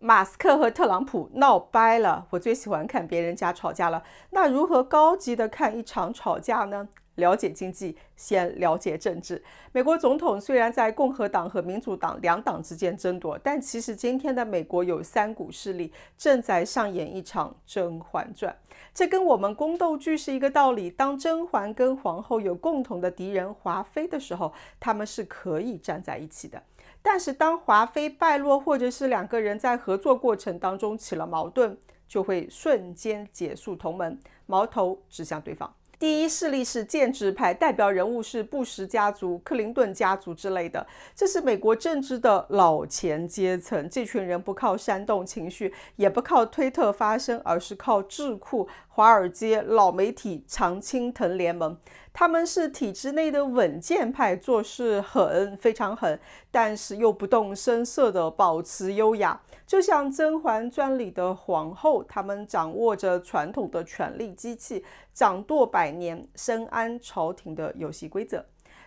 马斯克和特朗普闹掰了，我最喜欢看别人家吵架了。那如何高级的看一场吵架呢？了解经济，先了解政治。美国总统虽然在共和党和民主党两党之间争夺，但其实今天的美国有三股势力正在上演一场《甄嬛传》。这跟我们宫斗剧是一个道理。当甄嬛跟皇后有共同的敌人华妃的时候，他们是可以站在一起的。但是当华妃败落，或者是两个人在合作过程当中起了矛盾，就会瞬间结束同盟，矛头指向对方。第一势力是建制派，代表人物是布什家族、克林顿家族之类的，这是美国政治的老钱阶层。这群人不靠煽动情绪，也不靠推特发声，而是靠智库、华尔街、老媒体、常青藤联盟。他们是体制内的稳健派，做事狠，非常狠，但是又不动声色的保持优雅。就像《甄嬛传》里的皇后，他们掌握着传统的权力机器，掌舵百年，深谙朝廷的游戏规则。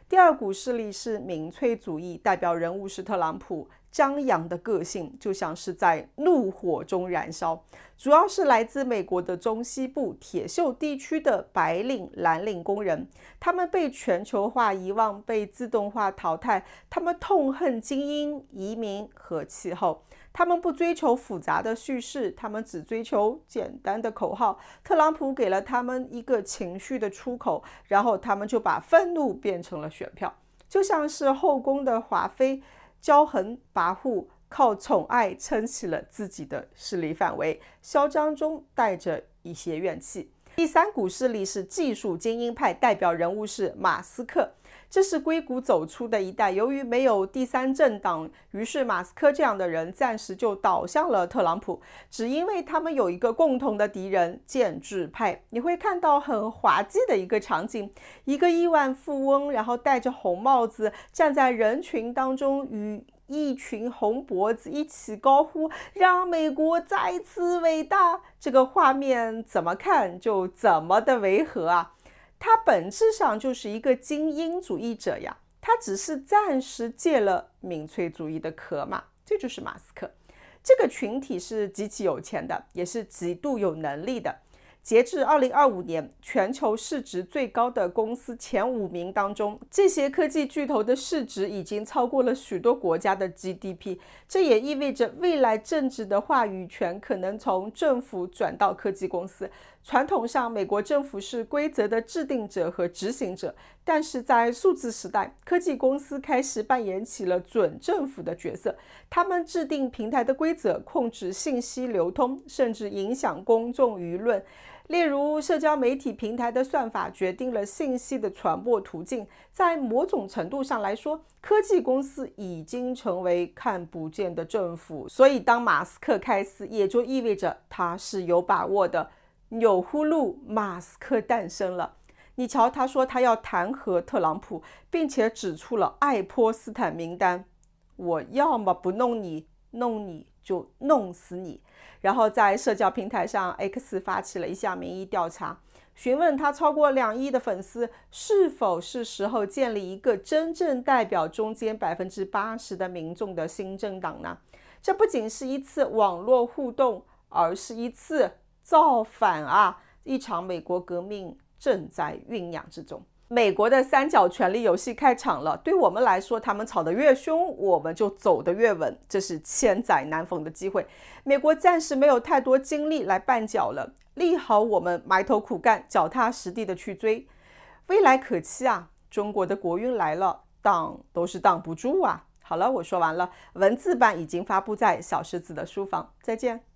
第二股势力是民粹主义，代表人物是特朗普，张扬的个性就像是在怒火中燃烧，主要是来自美国的中西部铁锈地区的白领、蓝领工人，他们被全球化遗忘，被自动化淘汰，他们痛恨精英、移民和气候。他们不追求复杂的叙事，他们只追求简单的口号。特朗普给了他们一个情绪的出口，然后他们就把愤怒变成了选票。就像是后宫的华妃，骄横跋扈，靠宠爱撑起了自己的势力范围，嚣张中带着一些怨气。第三股势力是技术精英派，代表人物是马斯克。这是硅谷走出的一代，由于没有第三政党，于是马斯克这样的人暂时就倒向了特朗普，只因为他们有一个共同的敌人——建制派。你会看到很滑稽的一个场景，一个亿万富翁，然后戴着红帽子，站在人群当中，与一群红脖子一起高呼让美国再次伟大。这个画面怎么看就怎么的违和啊。他本质上就是一个精英主义者呀，他只是暂时戒了民粹主义的壳嘛，这就是马斯克。这个群体是极其有钱的，也是极度有能力的。截至2025年，全球市值最高的公司前5名当中，这些科技巨头的市值已经超过了许多国家的 GDP。这也意味着未来政治的话语权可能从政府转到科技公司。传统上，美国政府是规则的制定者和执行者，但是在数字时代，科技公司开始扮演起了准政府的角色。他们制定平台的规则，控制信息流通，甚至影响公众舆论。例如，社交媒体平台的算法决定了信息的传播途径。在某种程度上来说，科技公司已经成为看不见的政府。所以，当马斯克开撕，也就意味着他是有把握的。钮祜禄，马斯克诞生了。你瞧，他说他要弹劾特朗普，并且指出了爱泼斯坦名单。我要么不弄你，弄你就弄死你。然后在社交平台上 X 发起了一项民意调查，询问他超过2亿的粉丝是否是时候建立一个真正代表中间 80% 的民众的新政党呢？这不仅是一次网络互动，而是一次造反啊！一场美国革命正在酝酿之中。美国的三角权力游戏开场了，对我们来说，他们吵得越凶，我们就走得越稳，这是千载难逢的机会。美国暂时没有太多精力来绊脚了，利好我们埋头苦干，脚踏实地的去追。未来可期啊！中国的国运来了，挡都是挡不住啊！好了，我说完了，文字版已经发布在小狮子的书房，再见。